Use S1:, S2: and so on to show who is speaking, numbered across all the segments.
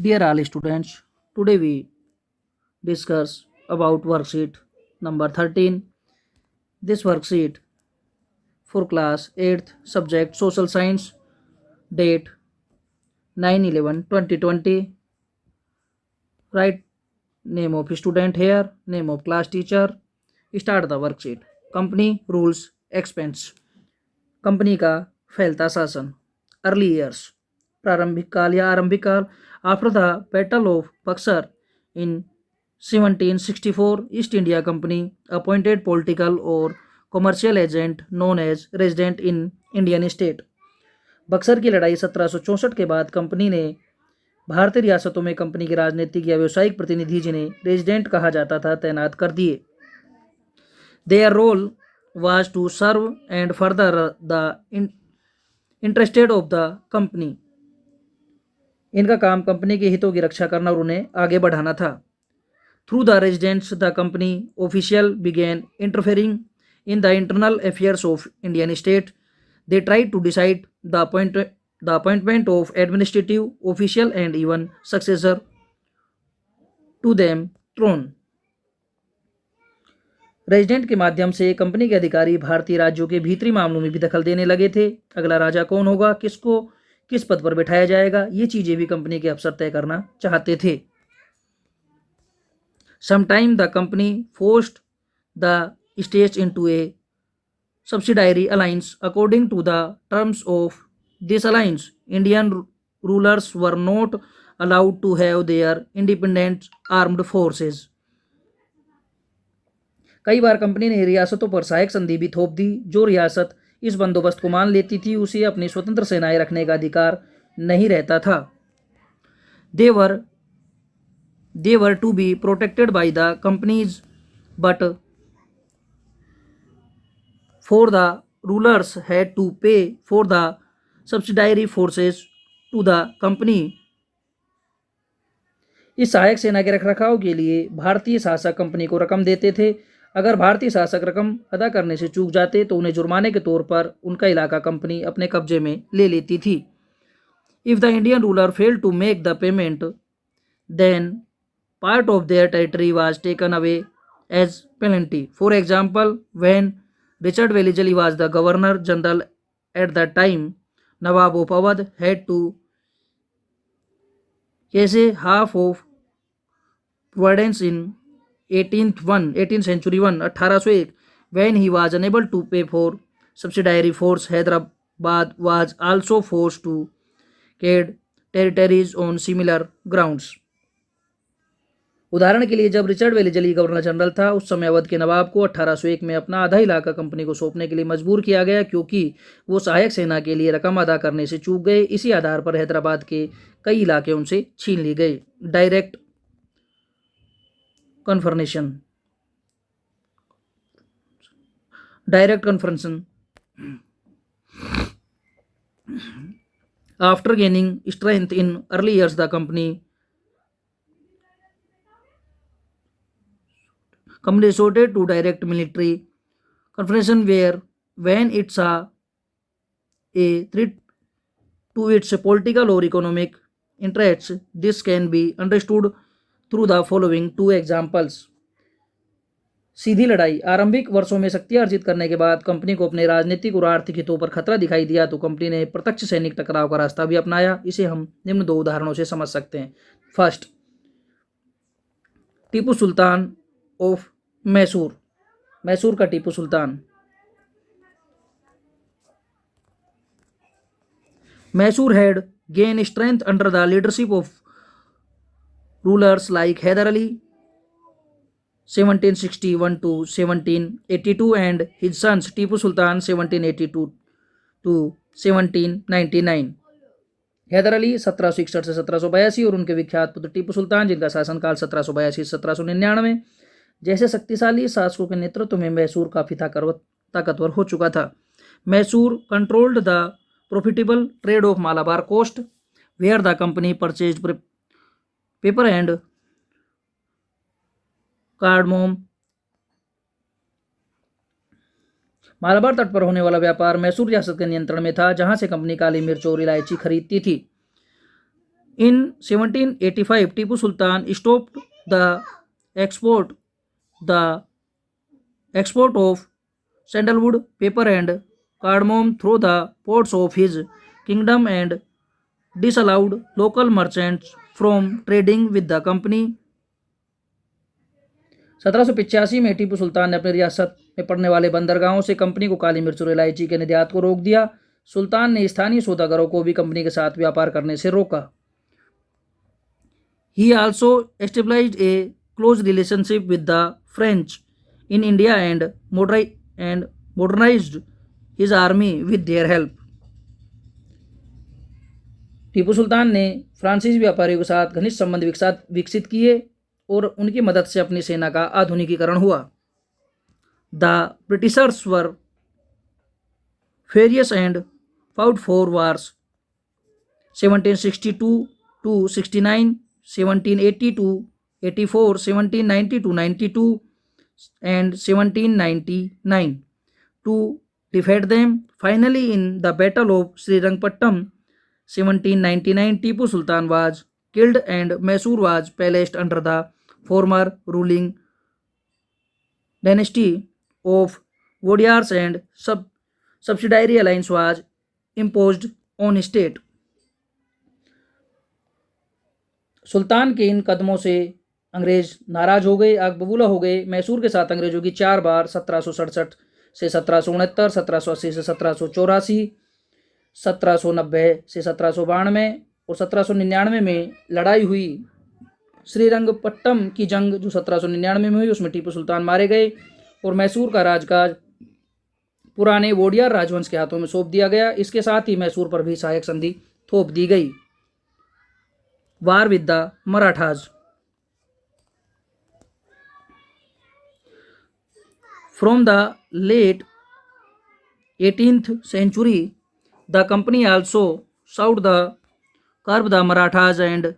S1: Dear all students, today we discuss about worksheet number 13. This worksheet for class 8th subject social science, date 9/11/2020. Write name of student here, name of class teacher. Start the worksheet. Company rules expense. Company का फैलता शासन. Early years, प्रारंभिक काल या आरंभिक काल. After the battle of Buxar in 1764, East India Company appointed political और commercial agent known as resident in Indian state. Buxar की लड़ाई 1764 के बाद कंपनी ने भारतीय रियासतों में कंपनी के राजनीतिक या व्यावसायिक प्रतिनिधि, जिन्हें रेजिडेंट कहा जाता था, तैनात कर दिए. Their role was to serve and further the interested of the company. इनका काम कंपनी के हितों की रक्षा करना और उन्हें आगे बढ़ाना था. Through the residents, the company official began interfering in the internal affairs of Indian state. They tried to decide the appointment of administrative official and even successor to them throne. Resident के माध्यम से company के अधिकारी भारतीय राज्यों के भीतरी मामलों में भी दखल देने लगे थे. अगला राजा कौन होगा, किसको किस पद पर बिठाया जाएगा, ये चीजें भी कंपनी के अफसर तय करना चाहते थे. Sometime the company forced the states into a subsidiary alliance. According to the terms of this alliance, Indian rulers were not allowed to have their independent armed forces. कई बार कंपनी ने रियासतों पर सहायक संधि भी थोप दी. जो रियासत इस बंदोबस्त को मान लेती थी, उसे अपनी स्वतंत्र सेनाएं रखने का अधिकार नहीं रहता था. They were to be protected by the companies, but for the rulers had to pay for the subsidiary forces to the company. इस सहायक सेना के रखरखाव के लिए भारतीय शासक कंपनी को रकम देते थे. अगर भारतीय शासक रकम अदा करने से चूक जाते तो उन्हें जुर्माने के तौर पर उनका इलाका कंपनी अपने कब्जे में ले लेती थी. If the Indian ruler fail to make the payment, then part of their territory was taken away as penalty. For example, when Richard Wellesley was the Governor General at the time, Nawab of Awadh had to कैसे half of providence in 18th century 1801 when he was unable to pay for subsidiary force. Hyderabad was also forced to cede territories on similar grounds. उदाहरण के लिए, जब Richard वेलिजली governor general था, उस समय अवध के नवाब को 1801 में अपना आधा इलाका कंपनी को सौंपने के लिए मजबूर किया गया, क्योंकि वो सहायक सेना के लिए रकम अदा करने से चूक गए. इसी आधार पर हैदराबाद के कई इलाके उनसे छीन लिए गए. Direct conference. After gaining strength in early years, the company resorted to direct military confrontation, where when it saw a threat to its political or economic interests. This can be understood through the following two examples. सीधी लड़ाई. आरंभिक वर्षों में शक्ति अर्जित करने के बाद company को अपने राजनीतिक और आर्थिक हितों पर खतरा दिखाई दिया तो कंपनी ने प्रत्यक्ष सैनिक टकराव का रास्ता भी अपनाया. इसे हम निम्न दो उदाहरणों से समझ सकते हैं. First, Tipu Sultan of Mysore. मैसूर का Tipu Sultan. Mysore had gain strength under the leadership of rulers like Hyder Ali 1761 to 1782 and his sons Tipu Sultan 1782 to 1799. Haider Ali 1761 से 1782 और उनके विख्यात पुत्र टीपू सुल्तान, जिनका शासनकाल 1782 से 1799. जैसे शक्तिशाली शासकों के नेतृत्व में मैसूर काफी ताकतवर हो चुका था. Mysore controlled the profitable trade of Malabar coast, where the company purchased pepper and cardamom. Malabar तट पर होने वाला व्यापार मैसूर रियासत के नियंत्रण में था, जहां से कंपनी काली मिर्च और इलायची खरीदती थी. In 1785, Tipu Sultan stopped the export the export of sandalwood, paper, and cardamom through the ports of his kingdom and disallowed local merchants from trading with the company. 1785 में टीपू सुल्तान ने अपनी रियासत में पड़ने वाले बंदरगाहों से कंपनी को काली मिर्च और इलायची के निर्यात को रोक दिया। सुल्तान ने स्थानीय सौदागरों को भी कंपनी के साथ व्यापार करने से रोका। He also established a close relationship with the French in India and modernized his army with their help. Tipu Sultan ने फ्रांसीसी व्यापारियों के साथ घनिष्ठ संबंध विकसित किए और उनकी मदद से अपनी सेना का आधुनिकीकरण हुआ। The Britishers were furious and fought for wars 1762 to 69, 1780 to 84, 1790 to 92 and 1799 to defeat them. Finally, in the Battle of Srirangpattam 1799, Tipu Sultan was killed and Mysore was placed under the former ruling dynasty of Wodeyars and subsidiary alliance was imposed on state. सुल्तान के इन कदमों से अंग्रेज नाराज हो गए, आग बबूला हो गए। मैसूर के साथ अंग्रेजों की 4 बार 1767 से 1769, 1780 से 1784, 1790 से 1792 और 1799 में लड़ाई हुई। श्रीरंगपट्टम की जंग जो 1799 में हुई उसमें टीपू सुल्तान मारे गए और मैसूर का राजकाज पुराने वोडियार राजवंश के हाथों में सौंप दिया गया। इसके साथ ही मैसूर पर भी सहायक संधि थोप दी गई। War with the Marathas. From the late 18th century, the company also sought the curb the Marathas and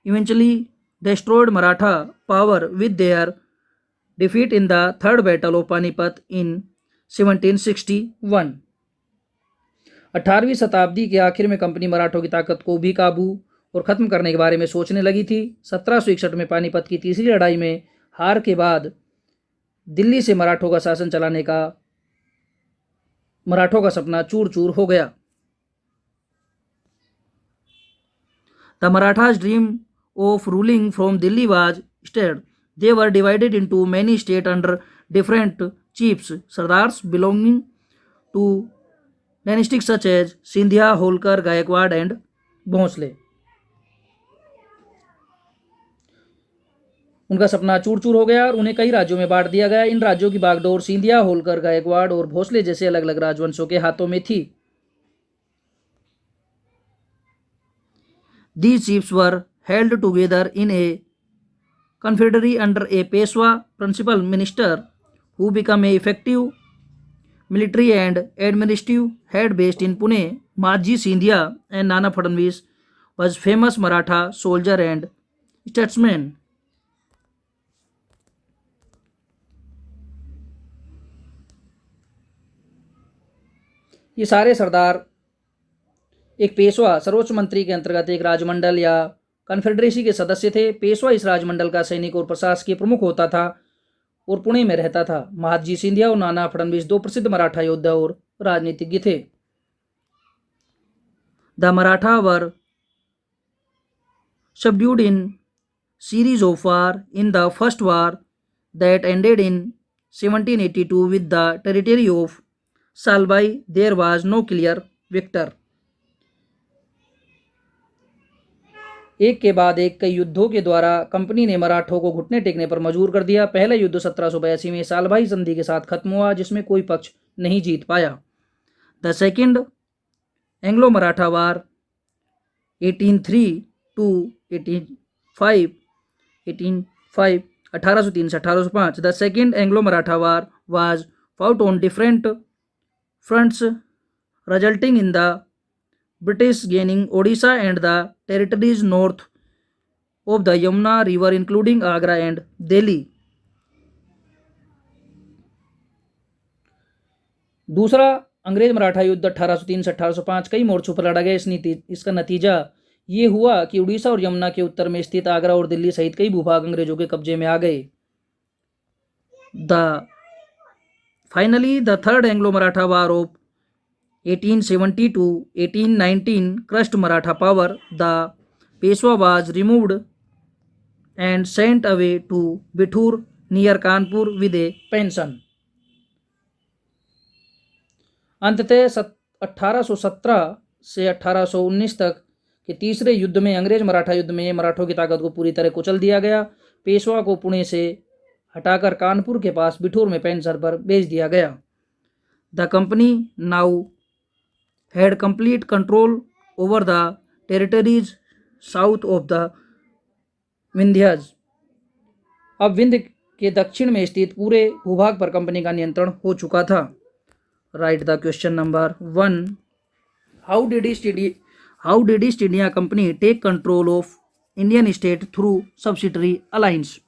S1: eventually destroyed Maratha power with their defeat in the Third Battle of Panipat in 1761. 18वीं शताब्दी के आखिर में company मराठों की ताकत को भी काबू और ख़त्म करने के बारे में सोचने लगी थी। 1761 में पानीपत की तीसरी लड़ाई में हार के बाद दिल्ली से मराठों का शासन चलाने का मराठों का सपना चूर चूर हो गया। The Marathas' dream of ruling from Delhi was shattered. They were divided into many states under different chiefs, Sardars belonging to dynasties such as Sindhya, Holkar, Gaikwad and Bhonsle. उनका सपना चूर चूर हो गया और उन्हें कई राज्यों में बांट दिया गया। इन राज्यों की बागडोर सिंधिया, होलकर, गायकवाड़ और भोसले जैसे अलग अलग राजवंशों के हाथों में थी। These chiefs were held together in a confederacy under a Peshwa principal minister who became a effective military and administrative head based in Pune. Majhi Sindhia and Nana Fadnavis was famous Maratha soldier and statesman. ये सारे सरदार एक पेशवा सर्वोच्च मंत्री के अंतर्गत एक राजमंडल या confederacy के सदस्य थे। पेशवा इस राजमंडल का सैनिक और प्रशासकीय प्रमुख होता था और पुणे में रहता था। महादजी सिंधिया और नाना फडणवीस दो प्रसिद्ध मराठा योद्धा और राजनीतिज्ञ थे। The Maratha were subdued in series of war. In the first war that ended in 1782 with the territory of Salbai, there was no clear victor. एक के बाद एक कई युद्धों के द्वारा कंपनी ने मराठों को घुटने टेकने पर मजबूर कर दिया। पहला युद्ध 1782 में सालभाई संधि के साथ खत्म हुआ जिसमें कोई पक्ष नहीं जीत पाया। The second Anglo Maratha war 1803 to 1805 1803 से 1805। The second Anglo Maratha war was fought on different fronts resulting in the British gaining Odisha and the territories north of the Yamuna river including Agra and Delhi. दूसरा अंग्रेज मराठा युद्ध 1803 से 1805 कई मोर्चों पर लड़ा गया। इसका नतीजा ये हुआ कि उड़ीसा और यमुना के उत्तर में स्थित आगरा और दिल्ली सहित कई भूभाग अंग्रेजों के कब्जे में आ गए। The finally the third Anglo Maratha war of 1870 to 1819 crushed Maratha power. The Peshwa was removed and sent away to Bithur near Kanpur with a pension. अंततः 1817 से 1819 तक के तीसरे युद्ध में अंग्रेज मराठा युद्ध में मराठों की ताकत को पूरी तरह कुचल दिया गया। पेशवा को पुणे से हटाकर कानपुर के पास बिठूर में पेंशन पर भेज दिया गया। The company now had complete control over the territories south of the Vindhyas. अब विंध्य के दक्षिण में स्थित पूरे भूभाग पर कंपनी का नियंत्रण हो चुका था। Write the question number 1। How did East India company take control of Indian state through subsidiary alliance.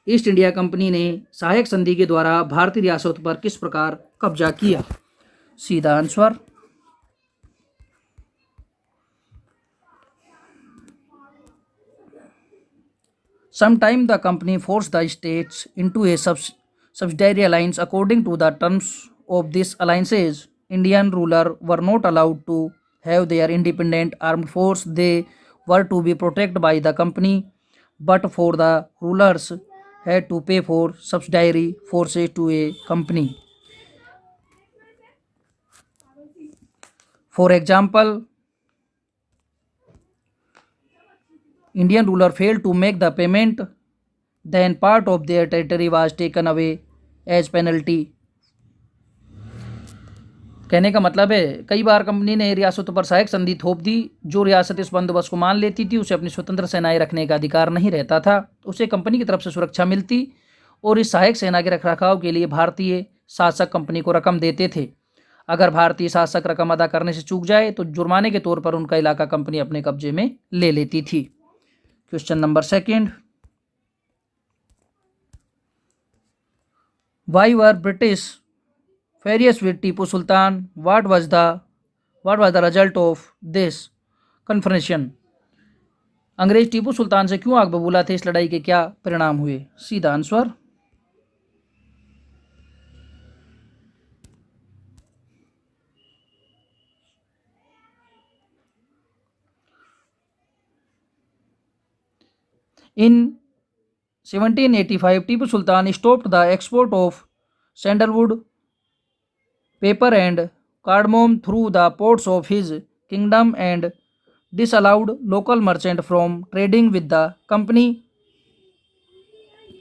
S1: East India company ने सहायक संधि के द्वारा भारतीय रियासतों पर किस प्रकार कब्जा किया। सीधा answer. Sometime the company forced the states into a subsidiary alliance. According to the terms of this alliances, Indian rulers were not allowed to have their independent armed force. They were to be protected by the company, but for the rulers had to pay for subsidiary forces to a company. For example, Indian ruler failed to make the payment, then part of their territory was taken away as penalty. कहने का मतलब है कई बार company ने रियासतों पर सहायक संधि थोप दी। जो रियासत इस बंदोबस्त को मान लेती थी उसे अपनी स्वतंत्र सेनाएं रखने का अधिकार नहीं रहता था, उसे कंपनी की तरफ से सुरक्षा मिलती और इस सहायक सेना के रखरखाव के लिए भारतीय शासक कंपनी को रकम देते थे। अगर भारतीय शासक रकम अदा करने से चूक जाए तो जुर्माने के तौर पर उनका इलाका कंपनी अपने कब्जे में ले लेती थी। Question number 2। Why were British furious with Tipu Sultan? What was the result of this confrontation? अंग्रेज टीपू सुल्तान से क्यों आग बबूला थे? इस लड़ाई के क्या परिणाम हुए? सीधा answer. In 1785, Tipu Sultan stopped the export of sandalwood, paper and cardamom through the ports of his kingdom and disallowed local merchants from trading with the company.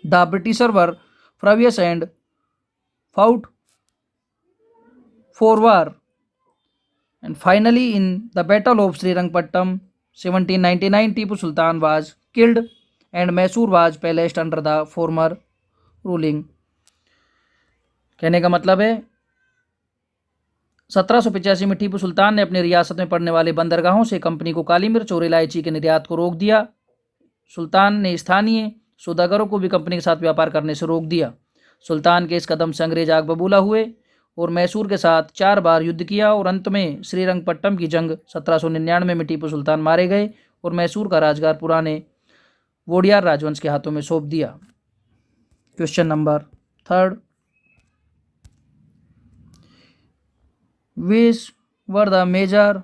S1: The Britishers were furious and fought for war. And finally, in the Battle of Srirangpattam, 1799, Tipu Sultan was killed and Mysore was placed under the former ruling. कहने का मतलब है 1785 में टीपू सुल्तान ने अपनी रियासत में पड़ने वाले बंदरगाहों से कंपनी को काली मिर्च और इलायची के निर्यात को रोक दिया। सुल्तान ने स्थानीय सौदागरों को भी कंपनी के साथ व्यापार करने से रोक दिया। सुल्तान के इस कदम से अंग्रेज आग बबूला हुए और मैसूर के साथ 4 बार युद्ध किया और अंत में श्रीरंगपट्टम की जंग 1799 में टीपू सुल्तान मारे गए और मैसूर का राजगार पुराने वोडियार राजवंश के हाथों में सौंप दिया। Question number 3। Which were the major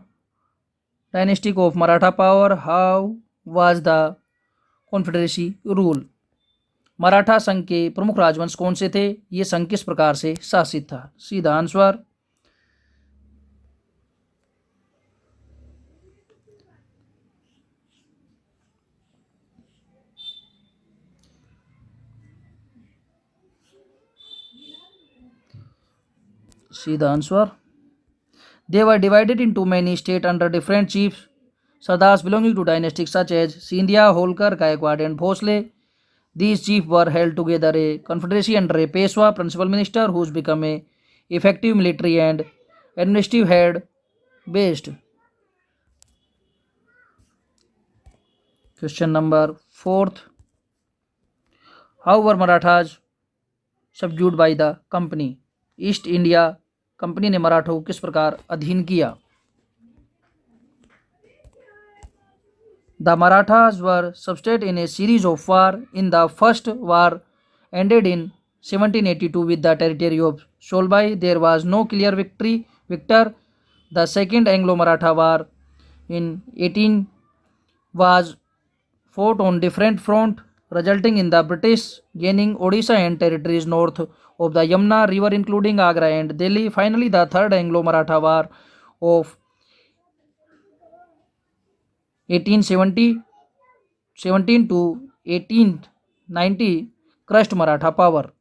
S1: dynastic of Maratha power? How was the confederacy rule? Maratha संघ के प्रमुख राजवंश कौन से थे? ये संघ किस प्रकार से शासित था? सीधा आंसर। सीधा answer. They were divided into many states under different chiefs, Sardars belonging to dynasties such as Scindia, Holkar, Gaikwad and Bhosle. These chiefs were held together a confederacy under a Peshwa, principal minister, who's become a effective military and administrative head based. Question number 4. How were Marathas subdued by the company? East India company ने मराठों को किस प्रकार अधीन किया? The Marathas were subject in a series of war. In the first war ended in 1782 with the territory of Solbai. There was no clear victor. The second Anglo-Maratha war in 18 was fought on different front, resulting in the British gaining Odisha and territories north of the Yamuna River, including Agra and Delhi. Finally, the third Anglo-Maratha war of 1870 17 to 1890 crushed Maratha power.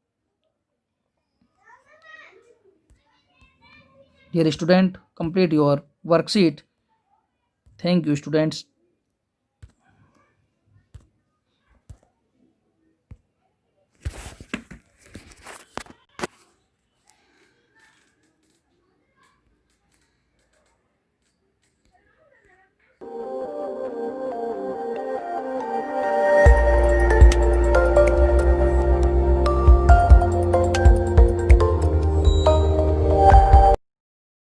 S1: Dear student, complete your worksheet. Thank you, students.